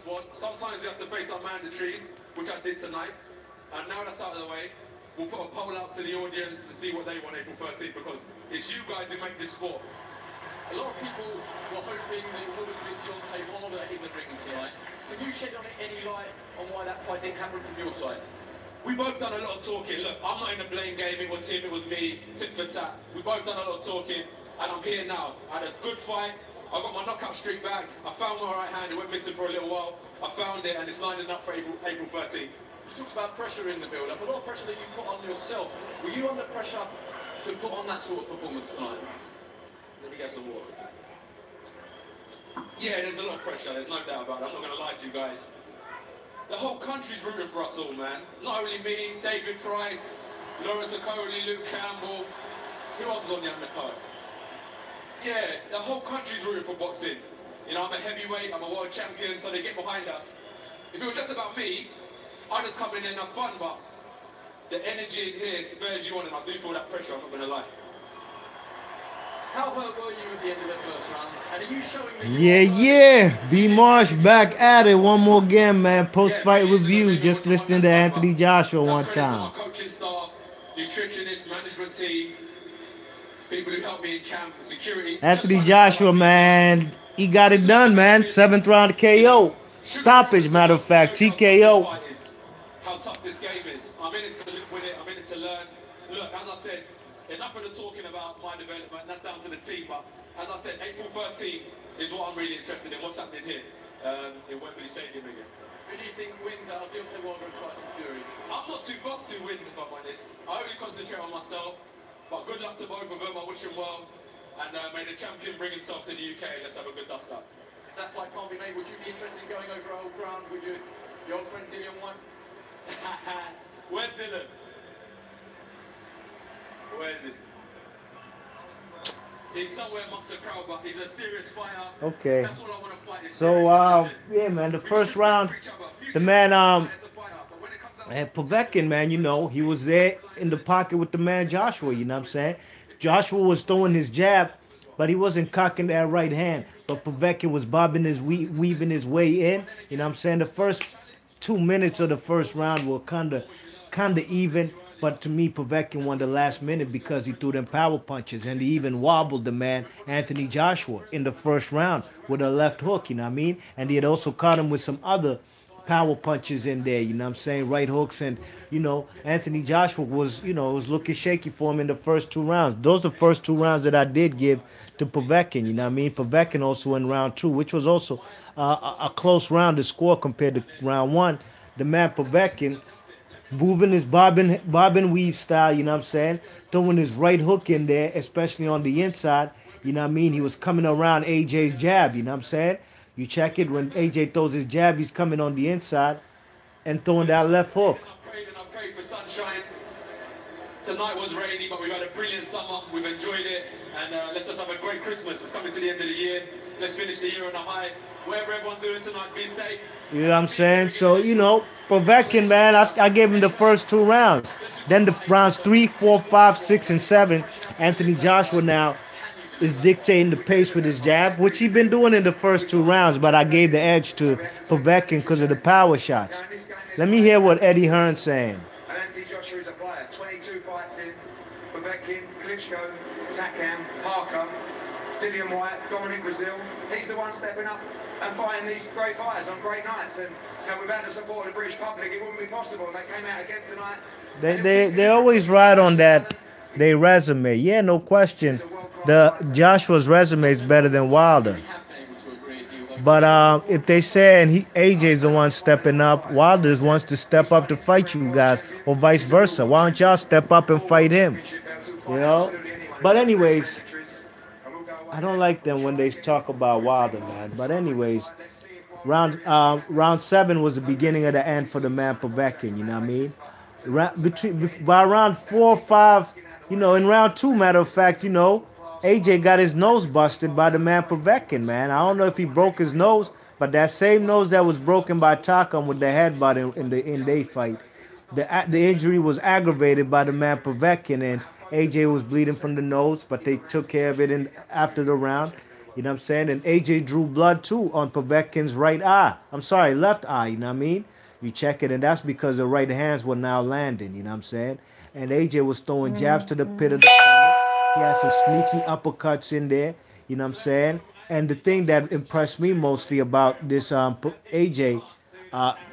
fans want. Sometimes we have to face our mandatories, which I did tonight. And now that's out of the way, we'll put a poll out to the audience to see what they want April 13th, because it's you guys who make this sport. A lot of people were hoping that it would have been Deontay Wilder in the ring tonight. Can you shed on it any light on why that fight didn't happen from your side? We both done a lot of talking. Look, I'm not in the blame game. It was him, it was me, tit for tat. We both done a lot of talking, and I'm here now. I had a good fight. I got my knockout streak back. I found my right hand. It went missing for a little while. I found it, and it's lining up for April 13th. You talked about pressure in the build-up, a lot of pressure that you put on yourself. Were you under pressure to put on that sort of performance tonight? Let me get some water. Yeah, there's a lot of pressure, there's no doubt about it. I'm not going to lie to you guys. The whole country's rooting for us all, man. Not only me, David Price, Lawrence Okoli, Luke Campbell. Who else is on the undercard? Yeah, the whole country's rooting for boxing. You know, I'm a heavyweight, I'm a world champion, so they get behind us. If it was just about me, I just come in and have fun, but the energy in here spurs you on, and I do feel that pressure, I'm not going to lie. How hurt were you at the end of the first round? And are you showing that Yeah. B Marsh back at it one more again, man. Post-fight review. Just listening to Anthony Joshua one time. Coaching staff, nutritionists, management team, people who helped me in camp, security. Anthony Joshua, man, he got it done, man. 7th round KO. Stoppage, matter of fact. TKO. How tough this game is. I'm in it to live with it. I'm in it to learn. Look, as I said, enough of the talking about my development. That's down to the team. But as I said, April 13th is what I'm really interested in. What's happening here in Wembley Stadium again. Who do you think wins out of Deontay Wilder and Tyson Fury? I'm not too fussed who wins, if I'm honest. I only concentrate on myself. But good luck to both of them. I wish them well. And may the champion bring himself to the UK. Let's have a good dust up. If that fight can't be made, would you be interested in going over old ground with your old friend Dillian White? Where's Dylan? Where is he? He's somewhere amongst the crowd, but he's a serious fighter. Okay. That's what I want to fight. So, yeah, man, the first round, the man, Povetkin, man, you know, he was there in the pocket with the man Joshua, you know what I'm saying? Joshua was throwing his jab, but he wasn't cocking that right hand. But Povetkin was weaving his way in, you know what I'm saying? The first 2 minutes of the first round were kind of even. But to me, Povetkin won the last minute because he threw them power punches, and he even wobbled the man, Anthony Joshua, in the first round with a left hook, you know what I mean? And he had also caught him with some other power punches in there, you know what I'm saying? Right hooks, and, you know, Anthony Joshua was, you know, was looking shaky for him in the first 2 rounds. Those are the first 2 rounds that I did give to Povetkin, you know what I mean? Povetkin also in round 2, which was also a close round to score compared to round 1. The man Povetkin, moving his bob and weave style, you know what I'm saying? Throwing his right hook in there, especially on the inside, you know what I mean? He was coming around AJ's jab, you know what I'm saying? You check it, when AJ throws his jab, he's coming on the inside and throwing that left hook. I prayed for sunshine. Tonight was rainy, but we've had a brilliant summer. We've enjoyed it. And let's just have a great Christmas. It's coming to the end of the year. Let's finish the year on a high. Whatever everyone's doing tonight, be safe. You know what I'm saying? So, you know, Povetkin, man, I gave him the first 2 rounds. Then the rounds 3, 4, 5, 6, and 7, Anthony Joshua now is dictating the pace with his jab, which he's been doing in the first 2 rounds, but I gave the edge to Povetkin because of the power shots. Let me hear what Eddie Hearn's saying. And Anthony Joshua is a player. 22 fights in. Povetkin, Klitschko, Takam, Parker, Dillian White, Dominic Brazil. He's the one stepping up and fighting these great fighters on great nights. And you know, without the support of the British public, it wouldn't be possible. And they came out again tonight. They always ride on that, their resume. Yeah, no question. The Joshua's resume is better than Wilder. But if they say, and AJ's the one stepping up, Wilder wants to step up to fight you guys, or vice versa. Why don't y'all step up and fight him? You know? But anyways, I don't like them when they talk about Wilder, man. But anyways, round 7 was the beginning of the end for the man Povetkin, you know what I mean? By round 4 or 5, you know, in round 2, matter of fact, you know, AJ got his nose busted by the man Povetkin, man. I don't know if he broke his nose, but that same nose that was broken by Takam with the headbutt in their fight, the injury was aggravated by the man Povetkin, and AJ was bleeding from the nose, but they took care of it after the round. You know what I'm saying? And AJ drew blood too on Povetkin's right eye. I'm sorry, left eye, you know what I mean? You check it, and that's because the right hands were now landing, you know what I'm saying? And AJ was throwing jabs to the pit of the stomach. He had some sneaky uppercuts in there, you know what I'm saying? And the thing that impressed me mostly about this AJ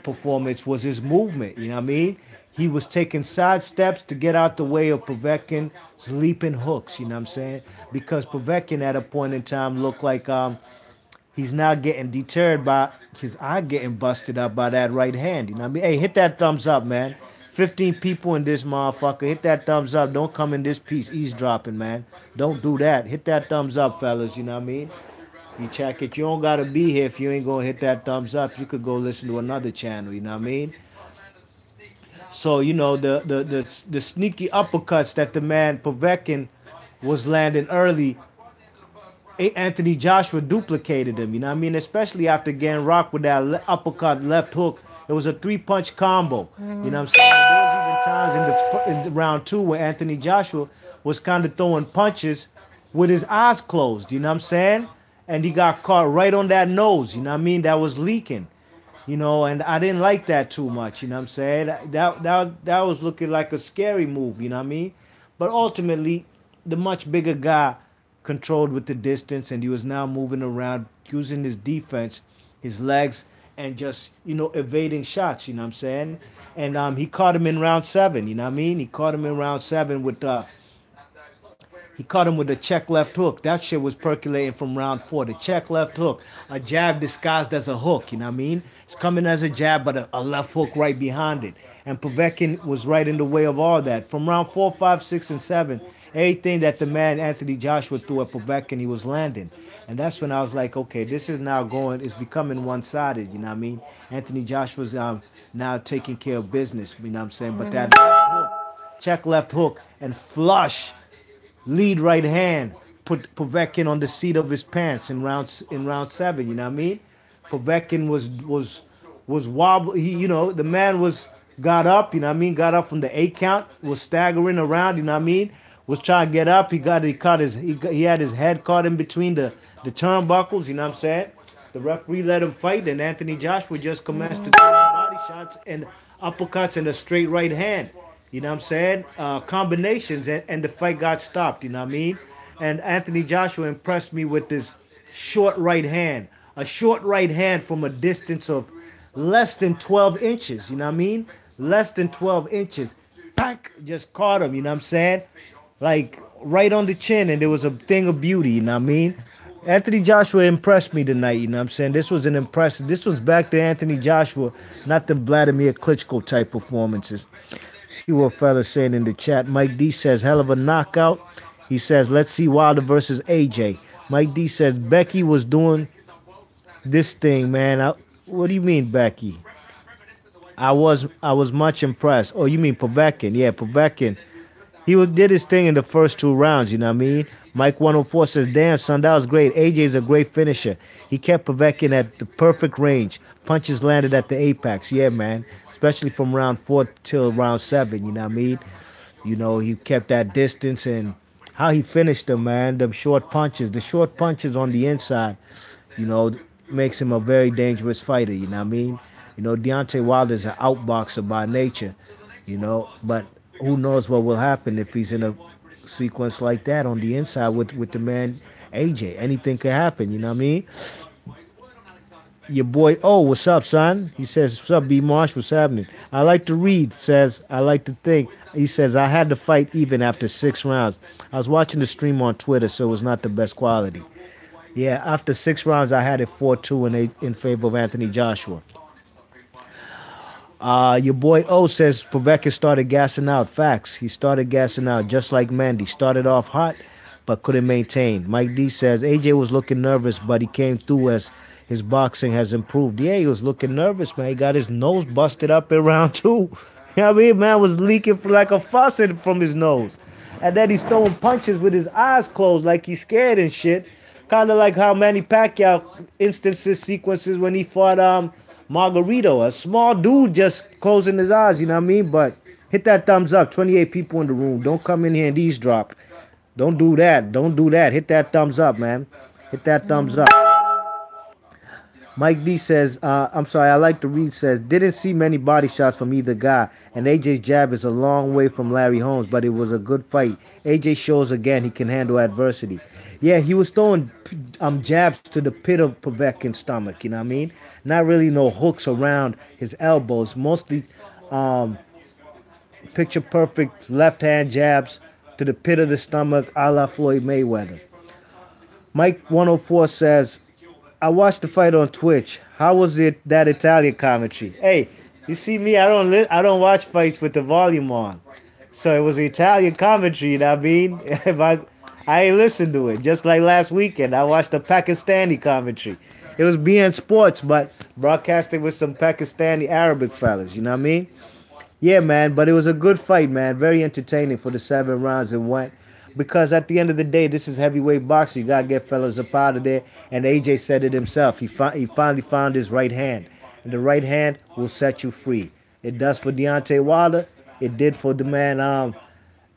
performance was his movement, you know what I mean? He was taking side steps to get out the way of Povetkin's leaping hooks, you know what I'm saying? Because Povetkin at a point in time looked like he's now getting deterred by his eye getting busted up by that right hand, you know what I mean? Hey, hit that thumbs up, man. 15 people in this motherfucker. Hit that thumbs up. Don't come in this piece eavesdropping, man. Don't do that. Hit that thumbs up, fellas, you know what I mean? You check it. You don't got to be here if you ain't going to hit that thumbs up. You could go listen to another channel, you know what I mean? So, you know, the sneaky uppercuts that the man Povetkin was landing early, Anthony Joshua duplicated him, you know what I mean? Especially after getting rocked with that uppercut left hook. It was a 3-punch combo, you know what I'm saying? There was even times in round 2 where Anthony Joshua was kind of throwing punches with his eyes closed, you know what I'm saying? And he got caught right on that nose, you know what I mean? That was leaking. You know, and I didn't like that too much, you know what I'm saying? That was looking like a scary move, you know what I mean? But ultimately, the much bigger guy controlled with the distance, and he was now moving around, using his defense, his legs, and just, you know, evading shots, you know what I'm saying? And he caught him in round 7, you know what I mean? He caught him in round 7 with he caught him with a check left hook. That shit was percolating from round 4. The check left hook, a jab disguised as a hook, you know what I mean? It's coming as a jab, but a left hook right behind it. And Povetkin was right in the way of all that. From round 4, 5, 6, and 7, everything that the man Anthony Joshua threw at Povetkin, he was landing. And that's when I was like, okay, this is now going, it's becoming one-sided, you know what I mean? Anthony Joshua's now taking care of business, you know what I'm saying? But that left hook, check left hook, and flush lead right hand put Povetkin on the seat of his pants in round 7, you know what I mean? Povetkin was wobble. He, you know, the man got up, you know what I mean? Got up from the 8 count, was staggering around, you know what I mean? Was trying to get up. He had his head caught in between the turnbuckles, you know what I'm saying? The referee let him fight, and Anthony Joshua just commenced to throw body shots and uppercuts and a straight right hand. You know what I'm saying? Combinations, and the fight got stopped, you know what I mean? And Anthony Joshua impressed me with this short right hand. A short right hand from a distance of less than 12 inches, you know what I mean? Less than 12 inches. Pack, just caught him, you know what I'm saying? Like, right on the chin, and there was a thing of beauty, you know what I mean? Anthony Joshua impressed me tonight, you know what I'm saying? This was back to Anthony Joshua, not the Vladimir Klitschko type performances. See what fellas saying in the chat. Mike D says, hell of a knockout. He says, let's see Wilder versus AJ. Mike D says, Becky was doing this thing, man. What do you mean, Becky? I was much impressed. Oh, you mean Povetkin? Yeah, Povetkin. He did his thing in the first 2 rounds, you know what I mean? Mike 104 says, damn, son, that was great. AJ's a great finisher. He kept Povetkin at the perfect range. Punches landed at the apex. Yeah, man. Especially from round 4 till round 7, you know what I mean? You know, he kept that distance, and how he finished them, man, them short punches. The short punches on the inside, you know, makes him a very dangerous fighter, you know what I mean? You know, Deontay Wilder's an outboxer by nature, you know, but who knows what will happen if he's in a sequence like that on the inside with the man AJ. Anything could happen, you know what I mean? Your boy, oh, what's up, son? He says, what's up, B. Marsh? What's happening? I like to read, says, I like to think. He says, I had to fight even after 6 rounds. I was watching the stream on Twitter, so it was not the best quality. Yeah, after 6 rounds, I had it 4-2 in favor of Anthony Joshua. Your boy O says Povetkin started gassing out. Facts. He started gassing out just like Mandy. Started off hot, but couldn't maintain. Mike D says AJ was looking nervous, but he came through as his boxing has improved. Yeah, he was looking nervous, man. He got his nose busted up in round 2. You know what I mean? Man was leaking like a faucet from his nose. And then he's throwing punches with his eyes closed like he's scared and shit. Kind of like how Manny Pacquiao sequences when he fought Margarito. A small dude just closing his eyes, you know what I mean? But hit that thumbs up. 28 people in the room. Don't come in here and eavesdrop. Don't do that. Don't do that. Hit that thumbs up, man. Hit that thumbs up. Mike D says, I'm sorry, I like to read, says, didn't see many body shots from either guy, and AJ's jab is a long way from Larry Holmes, but it was a good fight. AJ shows again he can handle adversity. Yeah, he was throwing jabs to the pit of Povetkin's stomach, you know what I mean? Not really no hooks around his elbows, mostly picture perfect left hand jabs to the pit of the stomach a la Floyd Mayweather. Mike 104 says, I watched the fight on Twitch. How was it, that Italian commentary? Hey, you see me, I don't watch fights with the volume on. So it was Italian commentary, you know what I mean? I ain't listened to it. Just like last weekend, I watched the Pakistani commentary. It was beIN Sports, but broadcasting with some Pakistani Arabic fellas, you know what I mean? Yeah, man, but it was a good fight, man. Very entertaining for the 7 rounds it went. Because at the end of the day, this is heavyweight boxing. You got to get fellas up out of there. And AJ said it himself. He finally found his right hand. And the right hand will set you free. It does for Deontay Wilder. It did for the man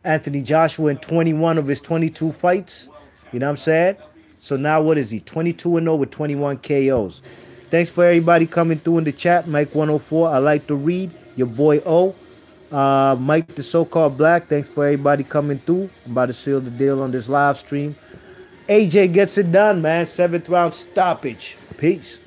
Anthony Joshua in 21 of his 22 fights. You know what I'm saying? So now what is he? 22-0 with 21 KOs. Thanks for everybody coming through in the chat. Mike 104, I like to read. Your boy O. Mike the so-called Black, thanks for everybody coming through. I'm about to seal the deal on this live stream. AJ gets it done, man. 7th round stoppage. Peace.